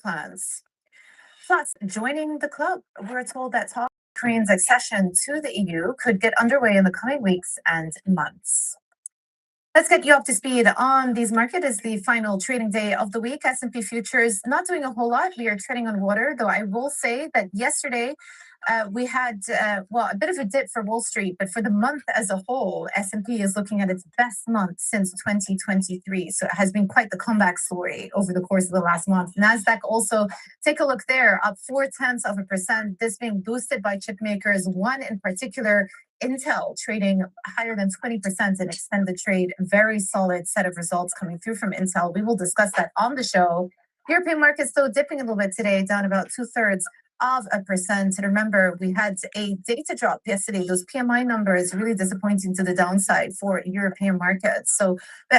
plans. Plus, joining the club, we're told that talk Ukraine's accession to the EU could get underway in the coming weeks and months. Let's get you up to speed on these markets. It's the final trading day of the week. S&P futures not doing a whole lot. We are treading on water, though I will say that yesterday we had, a bit of a dip for Wall Street, but for the month as a whole, S&P is looking at its best month since 2023. So it has been quite the comeback story over the course of the last month. NASDAQ also, take a look there, up 0.4%. This being boosted by chip makers, one in particular, Intel, trading higher than 20% in extended trade. Very solid set of results coming through from Intel. We will discuss that on the show. European markets still dipping a little bit today, down about 0.2%. And remember, we had a data drop yesterday. Those PMI numbers really disappointing to the downside for European markets. So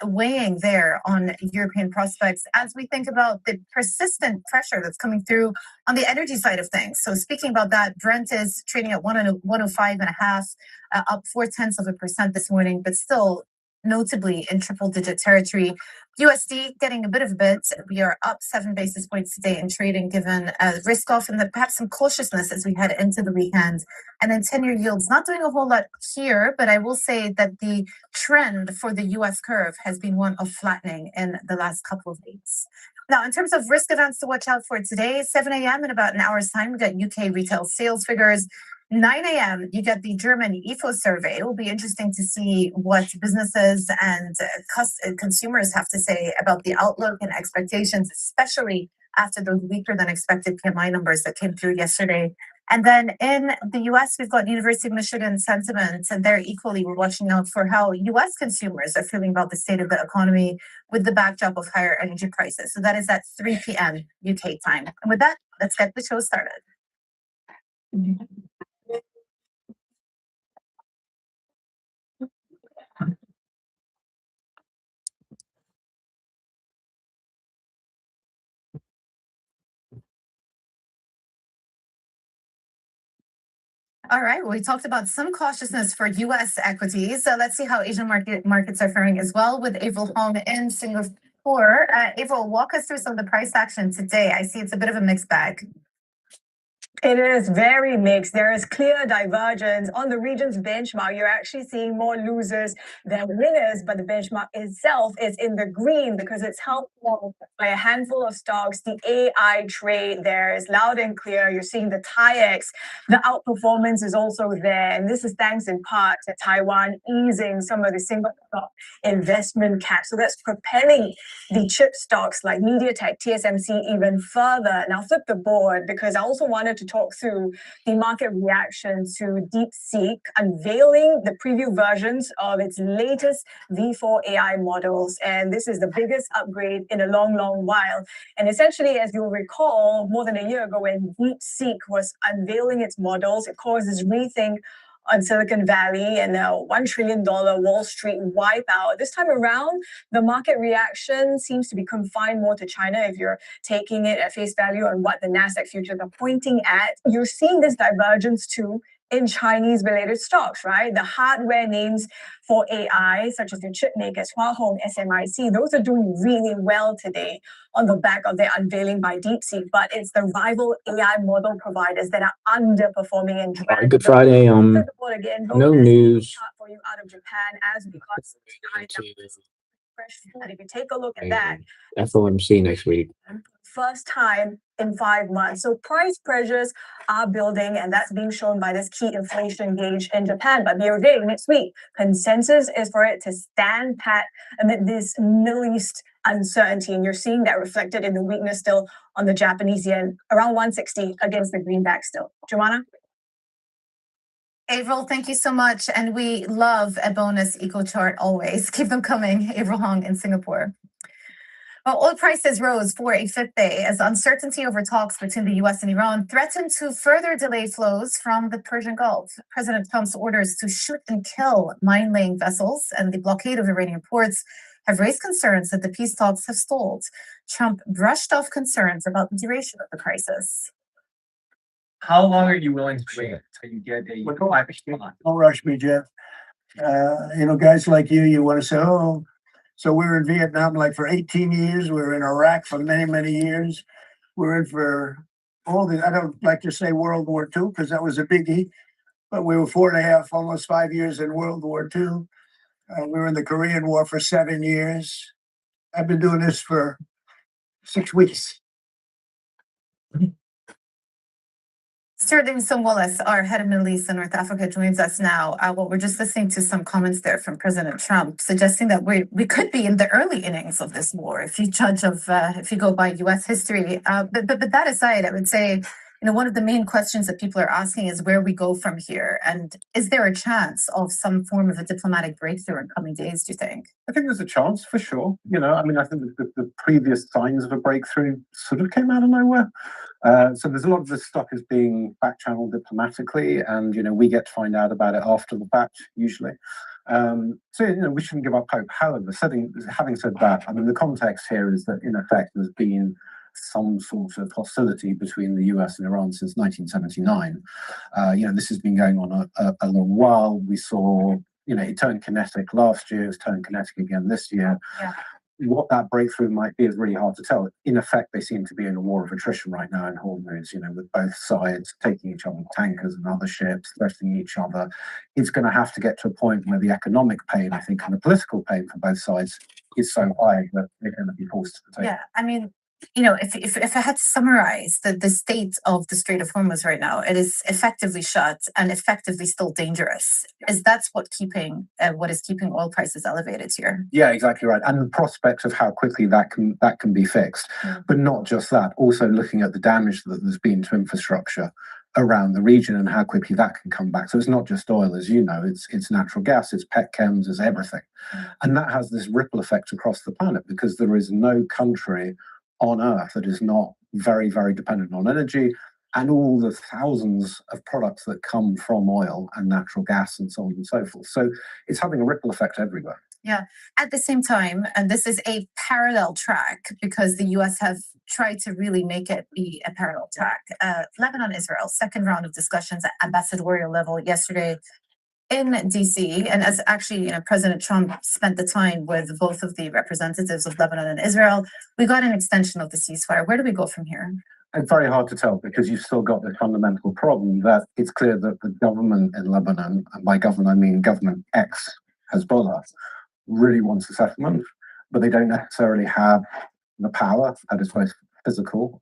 weighing there on European prospects as we think about the persistent pressure that's coming through on the energy side of things. So speaking about that, Brent is trading at 105.5, up 0.4% this morning, but still notably in triple-digit territory. USD getting a bit of a bit. We are up 7 basis points today in trading, given risk off and perhaps some cautiousness as we head into the weekend. And then 10-year yields not doing a whole lot here, but I will say that the trend for the US curve has been one of flattening in the last couple of weeks. Now, in terms of risk events to watch out for today, 7 a.m. in about an hour's time, we got UK retail sales figures. 9 a.m., you get the German IFO survey. It will be interesting to see what businesses and consumers have to say about the outlook and expectations, especially after those weaker than expected PMI numbers that came through yesterday. And then in the U.S., we've got University of Michigan sentiment, and there equally we're watching out for how U.S. consumers are feeling about the state of the economy with the backdrop of higher energy prices. So that is at 3 p.m. UK time. And with that, let's get the show started. All right, well, we talked about some cautiousness for U.S. equities. So let's see how Asian markets are faring as well with Avril Hong in Singapore. Avril, walk us through some of the price action today. I see it's a bit of a mixed bag. It is very mixed. There is clear divergence. On the region's benchmark, you're actually seeing more losers than winners, but the benchmark itself is in the green because it's helped by a handful of stocks. The AI trade there is loud and clear. You're seeing the TAIEX. The outperformance is also there, and this is thanks in part to Taiwan easing some of the single stock investment caps. So that's propelling the chip stocks like MediaTek, TSMC even further. Now flip the board because I also wanted to talk through the market reaction to DeepSeek unveiling the preview versions of its latest V4 AI models. And this is the biggest upgrade in a long, long while. And essentially, as you'll recall, more than a year ago when DeepSeek was unveiling its models, it caused this rethink on Silicon Valley and a $1 trillion Wall Street wipeout. This time around, the market reaction seems to be confined more to China. If you're taking it at face value on what the NASDAQ futures are pointing at, you're seeing this divergence too in Chinese-related stocks, right? The hardware names for AI, such as the chip makers, Hua Hong, SMIC, those are doing really well today on the back of their unveiling by DeepSeek. But it's the rival AI model providers that are underperforming and dragging. Good Friday. No news. For you out of Japan as we and if you take a look at that, FOMC next week. First time in 5 months. So price pressures are building, and that's being shown by this key inflation gauge in Japan. But BOJ next week, consensus is for it to stand pat amid this Middle East uncertainty. And you're seeing that reflected in the weakness still on the Japanese yen, around 160 against the greenback still. Jumana? Avril, thank you so much. And we love a bonus eco chart always. Keep them coming. Avril Hong in Singapore. Well, oil prices rose for a fifth day as uncertainty over talks between the U.S. and Iran threatened to further delay flows from the Persian Gulf. President Trump's orders to shoot and kill mine-laying vessels and the blockade of Iranian ports have raised concerns that the peace talks have stalled. Trump brushed off concerns about the duration of the crisis. How long are you willing to wait until you get a response? Don't rush me, Jeff. Guys like you want to say, oh, so we were in Vietnam like for 18 years. We were in Iraq for many, many years. we're in for I don't like to say World War II because that was a biggie, but we were 4.5, almost 5 years in World War II. We were in the Korean War for 7 years. I've been doing this for 6 weeks. Stuart Livingstone-Wallace, our head of Middle East and North Africa, joins us now. Well, we're just listening to some comments there from President Trump, suggesting that we could be in the early innings of this war, if you go by U.S. history. But that aside, I would say, one of the main questions that people are asking is where we go from here, and is there a chance of some form of a diplomatic breakthrough in coming days? Do you think? I think there's a chance for sure. I think the previous signs of a breakthrough sort of came out of nowhere. So there's a lot of this stuff is being back-channeled diplomatically, and we get to find out about it after the fact usually. We shouldn't give up hope. However, having said that, the context here is that in effect there's been some sort of hostility between the US and Iran since 1979. This has been going on a long while. We saw, it turned kinetic last year. It's turned kinetic again this year. Yeah. What that breakthrough might be is really hard to tell. In effect, they seem to be in a war of attrition right now in Hormuz, with both sides taking each other's tankers and other ships, threatening each other. It's going to have to get to a point where the economic pain, I think, and the political pain for both sides is so high that they're going to be forced to the table. Yeah, if I had to summarize the state of the Strait of Hormuz right now, it is effectively shut and effectively still dangerous. That's what is keeping oil prices elevated here. Yeah, exactly right. And the prospect of how quickly that can be fixed. But not just that, also looking at the damage that there's been to infrastructure around the region and how quickly that can come back. So it's not just oil, as you know, it's natural gas, it's petchems, it's everything. And that has this ripple effect across the planet because there is no country on Earth that is not very, very dependent on energy and all the thousands of products that come from oil and natural gas and so on and so forth. So it's having a ripple effect everywhere. Yeah. At the same time, and this is a parallel track because the US have tried to really make it be a parallel track. Lebanon, Israel, second round of discussions at ambassadorial level yesterday in DC, and as actually, President Trump spent the time with both of the representatives of Lebanon and Israel, we got an extension of the ceasefire. Where do we go from here? It's very hard to tell because you've still got this fundamental problem that it's clear that the government in Lebanon, and by government I mean government ex Hezbollah, really wants a settlement, but they don't necessarily have the power, that is both physical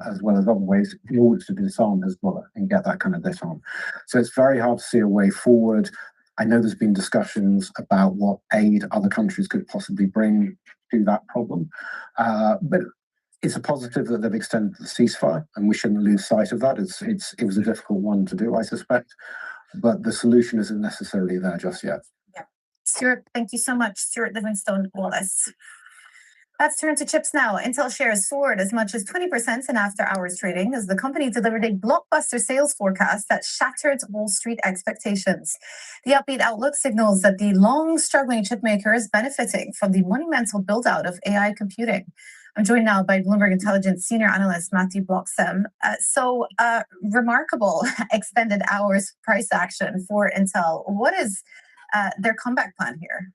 as well as other ways, in order to disarm Hezbollah and get that kind of disarm. So it's very hard to see a way forward. I know there's been discussions about what aid other countries could possibly bring to that problem, but it's a positive that they've extended the ceasefire, and we shouldn't lose sight of that. It was a difficult one to do, I suspect, but the solution isn't necessarily there just yet. Yeah, Stuart, thank you so much, Stuart Livingstone-Wallace. Let's turn to chips now. Intel shares soared as much as 20% in after-hours trading as the company delivered a blockbuster sales forecast that shattered Wall Street expectations. The upbeat outlook signals that the long-struggling chipmaker is benefiting from the monumental build-out of AI computing. I'm joined now by Bloomberg Intelligence senior analyst Matthew Bloxham. Remarkable extended hours price action for Intel. What is their comeback plan here?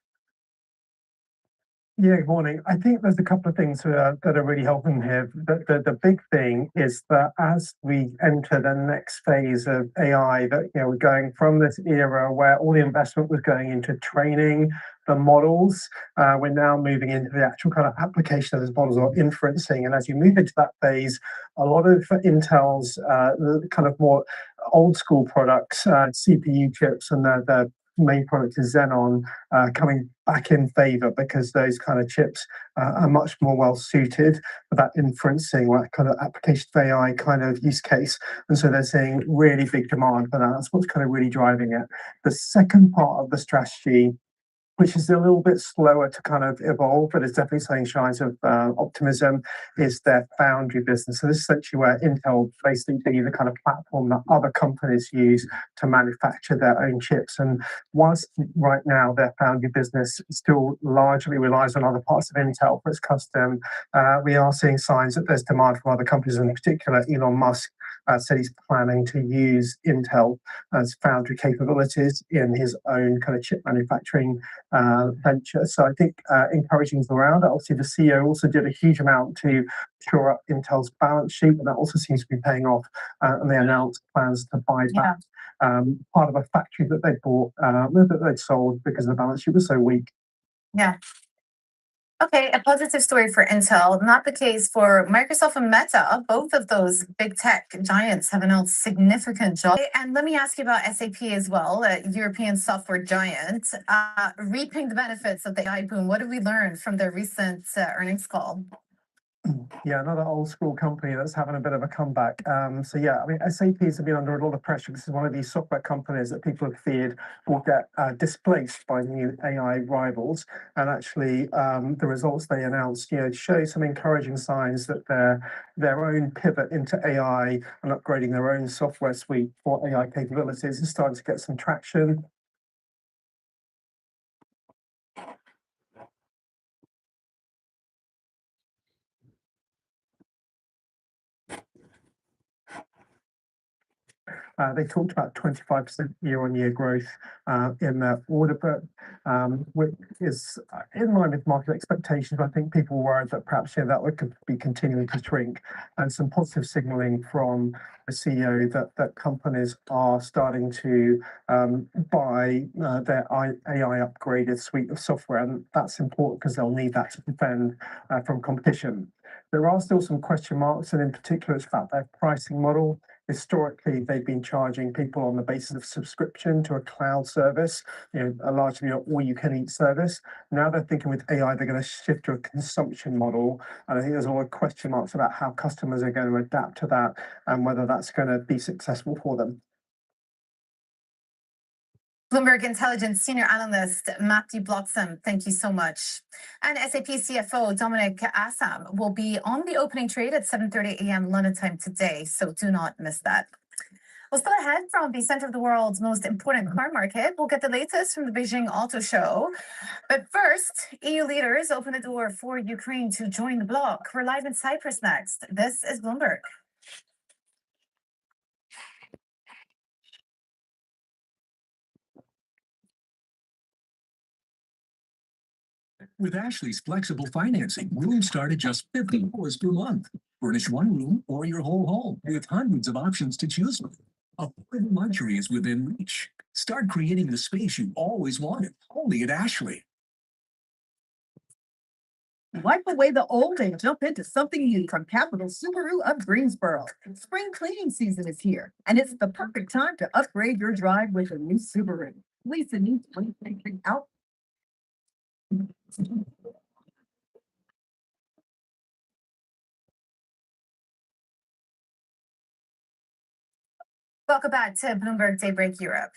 Yeah, good morning. I think there's a couple of things that are really helping here. The big thing is that as we enter the next phase of AI, that we're going from this era where all the investment was going into training the models, we're now moving into the actual kind of application of those models or inferencing. And as you move into that phase, a lot of Intel's kind of more old school products, CPU chips, and the main product is Xenon, coming back in favor because those kind of chips are much more well suited for that inferencing, or that kind of application of AI kind of use case. And so they're seeing really big demand for that. That's what's kind of really driving it. The second part of the strategy, which is a little bit slower to kind of evolve, but it's definitely showing signs of optimism, is their foundry business. So this is essentially where Intel basically be the kind of platform that other companies use to manufacture their own chips. And whilst right now their foundry business still largely relies on other parts of Intel for its custom, we are seeing signs that there's demand from other companies, and in particular Elon Musk said he's planning to use Intel as foundry capabilities in his own kind of chip manufacturing venture. So I think encouraging is around. Obviously, the CEO also did a huge amount to shore up Intel's balance sheet, and that also seems to be paying off. And they announced plans to buy back part of a factory that they bought, that they'd sold because the balance sheet was so weak. Yeah. Okay, a positive story for Intel, not the case for Microsoft and Meta. Both of those big tech giants have announced significant jobs. And let me ask you about SAP as well, a European software giant, reaping the benefits of the AI boom. What did we learn from their recent earnings call? Yeah, another old school company that's having a bit of a comeback. So yeah, I mean, SAPs have been under a lot of pressure. This is one of these software companies that people have feared will get displaced by new AI rivals. And actually, the results they announced, show some encouraging signs that their own pivot into AI and upgrading their own software suite for AI capabilities is starting to get some traction. They talked about 25% year-on-year growth in their order book, which is in line with market expectations. I think people were worried that perhaps that would be continuing to shrink, and some positive signaling from the CEO that companies are starting to buy their AI upgraded suite of software, and that's important because they'll need that to defend from competition. There are still some question marks, and in particular, it's about their pricing model. Historically, they've been charging people on the basis of subscription to a cloud service, a largely all-you-can-eat service. Now they're thinking with AI, they're going to shift to a consumption model. And I think there's a lot of question marks about how customers are going to adapt to that and whether that's going to be successful for them. Bloomberg Intelligence Senior Analyst Matthew Bloxham, thank you so much. And SAP CFO Dominic Assam will be on the opening trade at 7:30 a.m. London time today, so do not miss that. Well, still ahead from the center of the world's most important car market, we'll get the latest from the Beijing Auto Show. But first, EU leaders open the door for Ukraine to join the bloc. We're live in Cyprus next. This is Bloomberg. With Ashley's flexible financing, rooms start at just $50 per month. Furnish one room or your whole home with hundreds of options to choose from. Affordable luxury is within reach. Start creating the space you always wanted, only at Ashley. Wipe away the old and jump into something new from Capital Subaru of Greensboro. Spring cleaning season is here, and it's the perfect time to upgrade your drive with a new Subaru. Lease a new 2023 out. Welcome back to Bloomberg Daybreak Europe.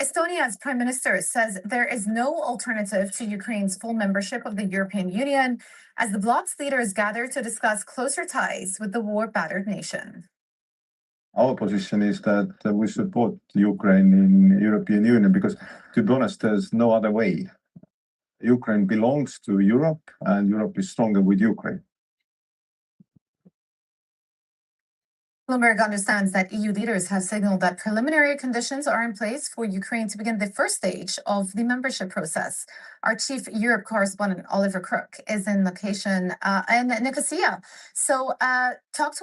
Estonia's prime minister says there is no alternative to Ukraine's full membership of the European Union as the bloc's leaders gather to discuss closer ties with the war-battered nation. Our position is that we support Ukraine in European Union because, to be honest, there's no other way. Ukraine belongs to Europe, and Europe is stronger with Ukraine. Bloomberg understands that EU leaders have signaled that preliminary conditions are in place for Ukraine to begin the first stage of the membership process. Our chief Europe correspondent, Oliver Crook, is in location in Nicosia. So talk to us.